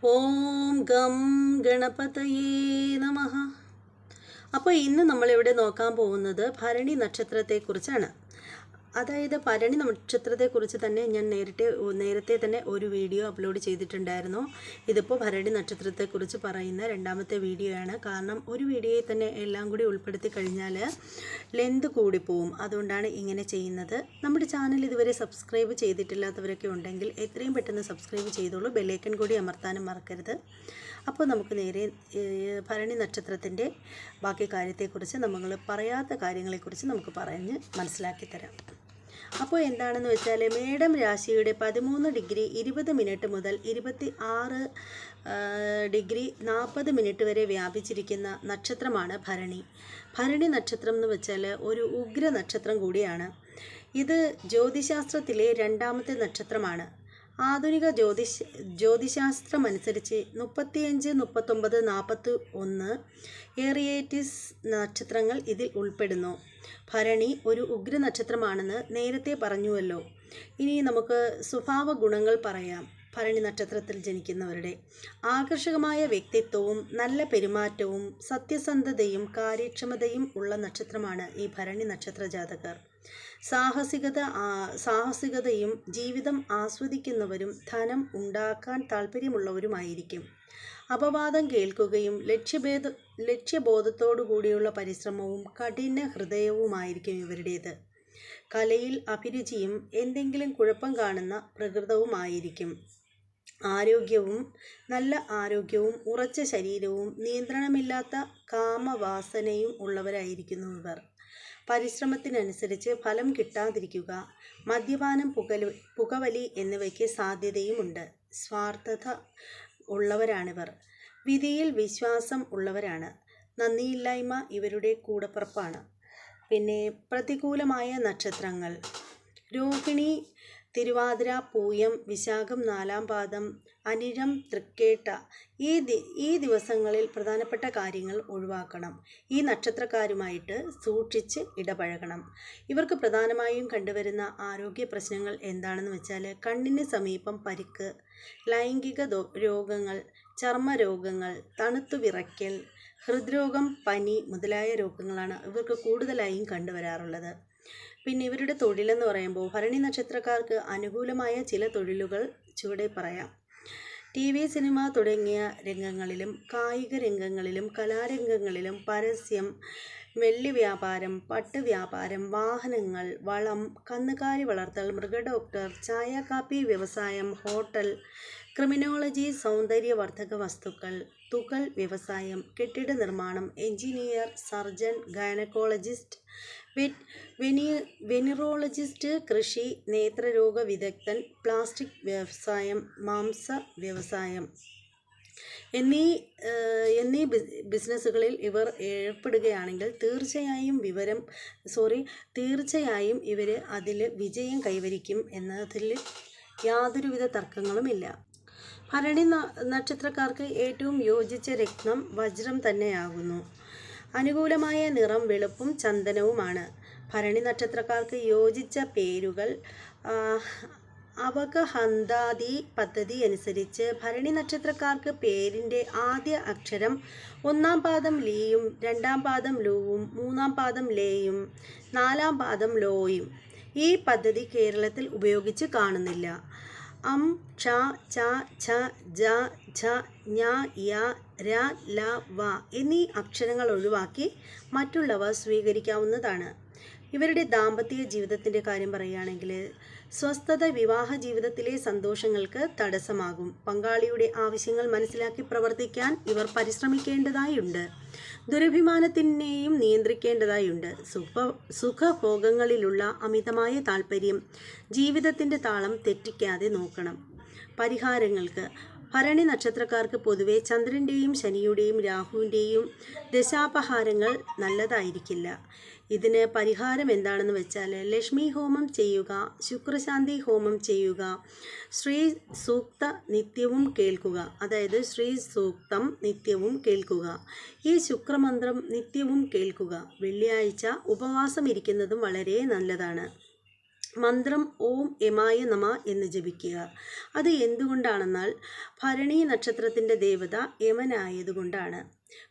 ഓം gum ഗണപതയേ നമഃ. അപ്പോൾ ഇന്ന് നമ്മളിവിടെ നോക്കാൻ പോകുന്നത് ഭരണി നക്ഷത്രത്തെക്കുറിച്ചാണ്. അതായത് ഭരണി നക്ഷത്രത്തെക്കുറിച്ച് തന്നെ ഞാൻ നേരത്തെ തന്നെ ഒരു വീഡിയോ അപ്ലോഡ് ചെയ്തിട്ടുണ്ടായിരുന്നു. ഇതിപ്പോൾ ഭരണി നക്ഷത്രത്തെക്കുറിച്ച് പറയുന്ന രണ്ടാമത്തെ വീഡിയോ ആണ്. കാരണം ഒരു വീഡിയോയിൽ തന്നെ എല്ലാം കൂടി ഉൾപ്പെടുത്തി കഴിഞ്ഞാൽ ലെന്ത് കൂടിപ്പോവും. അതുകൊണ്ടാണ് ഇങ്ങനെ ചെയ്യുന്നത്. നമ്മുടെ ചാനൽ ഇതുവരെ സബ്സ്ക്രൈബ് ചെയ്തിട്ടില്ലാത്തവരൊക്കെ ഉണ്ടെങ്കിൽ എത്രയും പെട്ടെന്ന് സബ്സ്ക്രൈബ് ചെയ്തോളൂ. ബെല്ലൈക്കൺ കൂടി അമർത്താനും മറക്കരുത്. അപ്പോൾ നമുക്ക് നേരെ ഭരണി നക്ഷത്രത്തിൻ്റെ ബാക്കി കാര്യത്തെക്കുറിച്ച് നമ്മൾ പറയാത്ത കാര്യങ്ങളെക്കുറിച്ച് നമുക്ക് പറഞ്ഞ് മനസ്സിലാക്കി തരാം. അപ്പോൾ എന്താണെന്ന് വെച്ചാൽ മേടം രാശിയുടെ 13°20' മുതൽ 26°40' വരെ വ്യാപിച്ചിരിക്കുന്ന നക്ഷത്രമാണ് ഭരണി. ഭരണി നക്ഷത്രം എന്ന് വെച്ചാൽ ഒരു ഉഗ്ര നക്ഷത്രം കൂടിയാണ്. ഇത് ജ്യോതിശാസ്ത്രത്തിലെ രണ്ടാമത്തെ നക്ഷത്രമാണ്. ആധുനിക ജ്യോതിശാസ്ത്രമനുസരിച്ച് 35, 39, 41 ഏറിയേറ്റീസ് നക്ഷത്രങ്ങൾ ഇതിൽ ഉൾപ്പെടുന്നു. ഭരണി ഒരു ഉഗ്ര നക്ഷത്രമാണെന്ന് നേരത്തെ പറഞ്ഞുവല്ലോ. ഇനി നമുക്ക് സ്വഭാവ ഗുണങ്ങൾ പറയാം. ഭരണി നക്ഷത്രത്തിൽ ജനിക്കുന്നവരുടെ ആകർഷകമായ വ്യക്തിത്വവും നല്ല പെരുമാറ്റവും സത്യസന്ധതയും കാര്യക്ഷമതയും ഉള്ള നക്ഷത്രമാണ് ഈ ഭരണി നക്ഷത്ര ജാതകർ. സാഹസികതയും ജീവിതം ആസ്വദിക്കുന്നവരും ധനം ഉണ്ടാക്കാൻ താല്പര്യമുള്ളവരുമായിരിക്കും. അപവാദം കേൾക്കുകയും ലക്ഷ്യബോധത്തോടു കൂടിയുള്ള പരിശ്രമവും കഠിന ഹൃദയവുമായിരിക്കും ഇവരുടേത്. കലയിൽ അഭിരുചിയും എന്തെങ്കിലും കുഴപ്പം കാണുന്ന പ്രകൃതവുമായിരിക്കും. നല്ല ആരോഗ്യവും ഉറച്ച ശരീരവും നിയന്ത്രണമില്ലാത്ത കാമവാസനയും ഉള്ളവരായിരിക്കുന്നു ഇവർ. പരിശ്രമത്തിനനുസരിച്ച് ഫലം കിട്ടാതിരിക്കുക, മദ്യപാനം, പുകവലി എന്നിവയ്ക്ക് സാധ്യതയുമുണ്ട്. സ്വാർത്ഥത ഉള്ളവരാണിവർ. വിധിയിൽ വിശ്വാസം ഉള്ളവരാണ്. നന്ദിയില്ലായ്മ ഇവരുടെ കൂടപ്പിറപ്പാണ്. പിന്നെ പ്രതികൂലമായ നക്ഷത്രങ്ങൾ: രോഹിണി, തിരുവാതിര, പൂയം, വിശാഖം, 4-ാം പാദം, അനിഴം, തൃക്കേട്ട. ഈ ദിവസങ്ങളിൽ പ്രധാനപ്പെട്ട കാര്യങ്ങൾ ഒഴിവാക്കണം. ഈ നക്ഷത്രക്കാരുമായിട്ട് സൂക്ഷിച്ച് ഇടപഴകണം. ഇവർക്ക് പ്രധാനമായും കണ്ടുവരുന്ന ആരോഗ്യ പ്രശ്നങ്ങൾ എന്താണെന്ന് വെച്ചാൽ കണ്ണിന് സമീപം പരിക്ക്, ലൈംഗിക രോഗങ്ങൾ, ചർമ്മരോഗങ്ങൾ, തണുത്തു വിറയ്ക്കൽ, ഹൃദ്രോഗം, പനി മുതലായ രോഗങ്ങളാണ് ഇവർക്ക് കൂടുതലായും കണ്ടുവരാറുള്ളത്. പിന്നെ ഇവരുടെ തൊഴിലെന്ന് പറയുമ്പോൾ ഭരണി നക്ഷത്രക്കാർക്ക് അനുകൂലമായ ചില തൊഴിലുകൾ ചുവടെ പറയാം. TV, സിനിമ തുടങ്ങിയ രംഗങ്ങളിലും കായിക രംഗങ്ങളിലും കലാരംഗങ്ങളിലും പരസ്യം, വെള്ളി വ്യാപാരം, പട്ട് വ്യാപാരം, വാഹനങ്ങൾ, വളം, കന്നുകാലി വളർത്തൽ, മൃഗഡോക്ടർ, ചായ കാപ്പി വ്യവസായം, ഹോട്ടൽ, ക്രിമിനോളജി, സൗന്ദര്യവർദ്ധക വസ്തുക്കൾ, തുകൽ വ്യവസായം, കെട്ടിട നിർമ്മാണം, എഞ്ചിനീയർ, സർജൻ, ഗൈനക്കോളജിസ്റ്റ്, വെനിറോളജിസ്റ്റ്, കൃഷി, നേത്രരോഗ വിദഗ്ധൻ, പ്ലാസ്റ്റിക് വ്യവസായം, മാംസ വ്യവസായം എന്നീ ബിസിനസ്സുകളിൽ ഇവർ ഏർപ്പെടുകയാണെങ്കിൽ തീർച്ചയായും ഇവർ അതിൽ വിജയം കൈവരിക്കും എന്നതിൽ യാതൊരുവിധ തർക്കങ്ങളുമില്ല. ഭരണി നക്ഷത്രക്കാർക്ക് ഏറ്റവും യോജിച്ച രത്നം വജ്രം തന്നെയാകുന്നു. അനുകൂലമായ നിറം വെളുപ്പും ചന്ദനവുമാണ്. ഭരണി നക്ഷത്രക്കാർക്ക് യോജിച്ച പേരുകൾ: അവഗഹന്താദി പദ്ധതി അനുസരിച്ച് ഭരണി നക്ഷത്രക്കാർക്ക് പേരിൻ്റെ ആദ്യ അക്ഷരം 1-ാം പാദം ലീയും, 2-ാം പാദം ലൂവും, 3-ാം പാദം ലേയും, 4-ാം പാദം ലോയും. ഈ പദ്ധതി കേരളത്തിൽ ഉപയോഗിച്ച് കാണുന്നില്ല. അം, ക്ഷ, ച, ഛ, ജ, ഝ, ഞ, യ, ര, ല, വ എന്നീ അക്ഷരങ്ങൾ ഒഴിവാക്കി മറ്റുള്ളവ സ്വീകരിക്കാവുന്നതാണ്. ഇവരുടെ ദാമ്പത്യ ജീവിതത്തിൻ്റെ കാര്യം പറയുകയാണെങ്കിൽ സ്വസ്ഥത വിവാഹ ജീവിതത്തിലെ സന്തോഷങ്ങൾക്ക് തടസ്സമാകും. പങ്കാളിയുടെ ആവശ്യങ്ങൾ മനസ്സിലാക്കി പ്രവർത്തിക്കാൻ ഇവർ പരിശ്രമിക്കേണ്ടതായുണ്ട്. ദുരഭിമാനത്തിനെയും നിയന്ത്രിക്കേണ്ടതായുണ്ട്. സുഖഭോഗങ്ങളിലുള്ള അമിതമായ താല്പര്യം ജീവിതത്തിൻ്റെ താളം തെറ്റിക്കാതെ നോക്കണം. പരിഹാരങ്ങൾക്ക്: ഭരണി നക്ഷത്രക്കാർക്ക് പൊതുവെ ചന്ദ്രൻ്റെയും ശനിയുടെയും രാഹുവിൻ്റെയും ദശാപഹാരങ്ങൾ നല്ലതായിരിക്കില്ല. ഇതിന് പരിഹാരം എന്താണെന്ന് വെച്ചാൽ ലക്ഷ്മി ഹോമം ചെയ്യുക, ശുക്രശാന്തി ഹോമം ചെയ്യുക, ശ്രീ സൂക്ത നിത്യവും കേൾക്കുക. അതായത് ശ്രീ സൂക്തം നിത്യവും കേൾക്കുക. ഈ ശുക്രമന്ത്രം നിത്യവും കേൾക്കുക. വെള്ളിയാഴ്ച ഉപവാസം ഇരിക്കുന്നതും വളരെ നല്ലതാണ്. മന്ത്രം ഓം യമായ നമ എന്ന് ജപിക്കുക. അത് എന്തുകൊണ്ടാണെന്നാൽ ഭരണി നക്ഷത്രത്തിൻ്റെ ദേവത യമനായതുകൊണ്ടാണ്.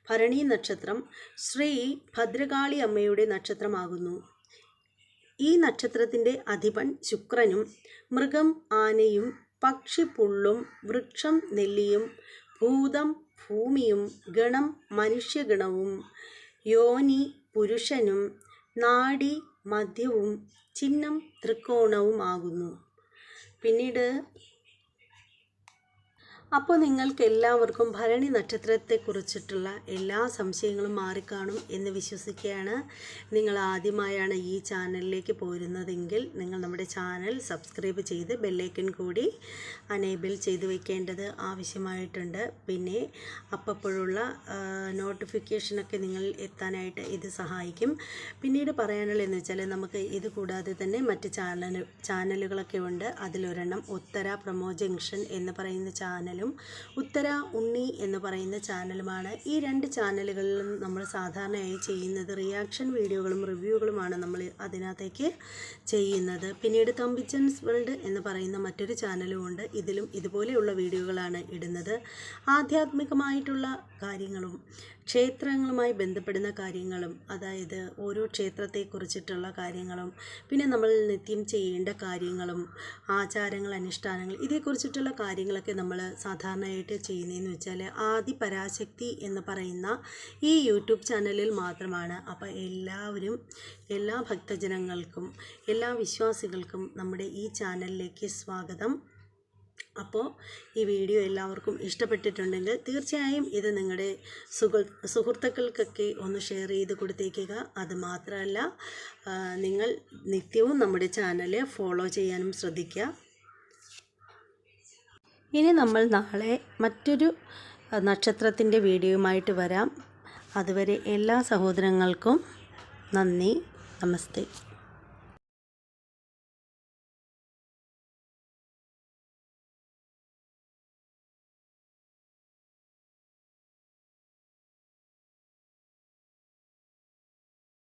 ഭരണി നക്ഷത്രം ശ്രീ ഭദ്രകാളി അമ്മയുടെ നക്ഷത്രമാകുന്നു. ഈ നക്ഷത്രത്തിൻ്റെ അധിപൻ ശുക്രനും, മൃഗം ആനയും, പക്ഷി പുള്ളും, വൃക്ഷം നെല്ലിയും, ഭൂതം ഭൂമിയും, ഗണം മനുഷ്യഗണവും, യോനി പുരുഷനും, നാഡി മധ്യവും, ചിഹ്നം ത്രികോണവുമാകുന്നു. പിന്നീട് അപ്പോൾ നിങ്ങൾക്ക് എല്ലാവർക്കും ഭരണി നക്ഷത്രത്തെക്കുറിച്ചിട്ടുള്ള എല്ലാ സംശയങ്ങളും മാറിക്കാണും എന്ന് വിശ്വസിക്കുകയാണ്. നിങ്ങൾ ആദ്യമായാണ് ഈ ചാനലിലേക്ക് പോരുന്നതെങ്കിൽ നിങ്ങൾ നമ്മുടെ ചാനൽ സബ്സ്ക്രൈബ് ചെയ്ത് ബെല്ലൈക്കൺ കൂടി അനേബിൾ ചെയ്ത് വയ്ക്കേണ്ടത് ആവശ്യമായിട്ടുണ്ട്. പിന്നെ അപ്പോഴുള്ള നോട്ടിഫിക്കേഷനൊക്കെ നിങ്ങൾ എത്താനായിട്ട് ഇത് സഹായിക്കും. പിന്നീട് പറയാനുള്ളതെന്ന് വെച്ചാൽ നമുക്ക് ഇത് കൂടാതെ തന്നെ മറ്റ് ചാനലുകളൊക്കെ ഉണ്ട്. അതിലൊരെണ്ണം ഉത്തര പ്രമോ ജംഗ്ഷൻ എന്ന് പറയുന്ന ചാനൽ, ഉത്തര ഉണ്ണി എന്ന് പറയുന്ന ചാനലുമാണ്. ഈ 2 ചാനലുകളിലും നമ്മൾ സാധാരണയായി ചെയ്യുന്നത് റിയാക്ഷൻ വീഡിയോകളും റിവ്യൂകളുമാണ് നമ്മൾ അതിനകത്തേക്ക് ചെയ്യുന്നത്. പിന്നീട് തമ്പിച്ചൻസ് വേൾഡ് എന്ന് പറയുന്ന മറ്റൊരു ചാനലും ഉണ്ട്. ഇതിലും ഇതുപോലെയുള്ള വീഡിയോകളാണ് ഇടുന്നത്. ആധ്യാത്മികമായിട്ടുള്ള കാര്യങ്ങളും ക്ഷേത്രങ്ങളുമായി ബന്ധപ്പെടുന്ന കാര്യങ്ങളും, അതായത് ഓരോ ക്ഷേത്രത്തെക്കുറിച്ചിട്ടുള്ള കാര്യങ്ങളും, പിന്നെ നമ്മൾ നിത്യം ചെയ്യേണ്ട കാര്യങ്ങളും, ആചാരങ്ങൾ, അനുഷ്ഠാനങ്ങൾ, ഇതേക്കുറിച്ചിട്ടുള്ള കാര്യങ്ങളൊക്കെ നമ്മൾ സാധാരണയായിട്ട് ചെയ്യുന്നതെന്ന് വെച്ചാൽ ആദിപരാശക്തി എന്ന് പറയുന്ന ഈ യൂട്യൂബ് ചാനലിൽ മാത്രമാണ്. അപ്പോൾ എല്ലാവരും, എല്ലാ ഭക്തജനങ്ങൾക്കും, എല്ലാ വിശ്വാസികൾക്കും നമ്മുടെ ഈ ചാനലിലേക്ക് സ്വാഗതം. അപ്പോൾ ഈ വീഡിയോ എല്ലാവർക്കും ഇഷ്ടപ്പെട്ടിട്ടുണ്ടെങ്കിൽ തീർച്ചയായും ഇത് നിങ്ങളുടെ സുഹൃത്തുക്കൾക്കൊക്കെ ഒന്ന് ഷെയർ ചെയ്ത് കൊടുത്തേക്കുക. അതുമാത്രമല്ല, നിങ്ങൾ നിത്യവും നമ്മുടെ ചാനൽ ഫോളോ ചെയ്യാനും ശ്രദ്ധിക്കുക. ഇനി നമ്മൾ നാളെ മറ്റൊരു നക്ഷത്രത്തിൻ്റെ വീഡിയോയുമായിട്ട് വരാം. അതുവരെ എല്ലാ സഹോദരങ്ങൾക്കും നന്ദി, നമസ്തേ.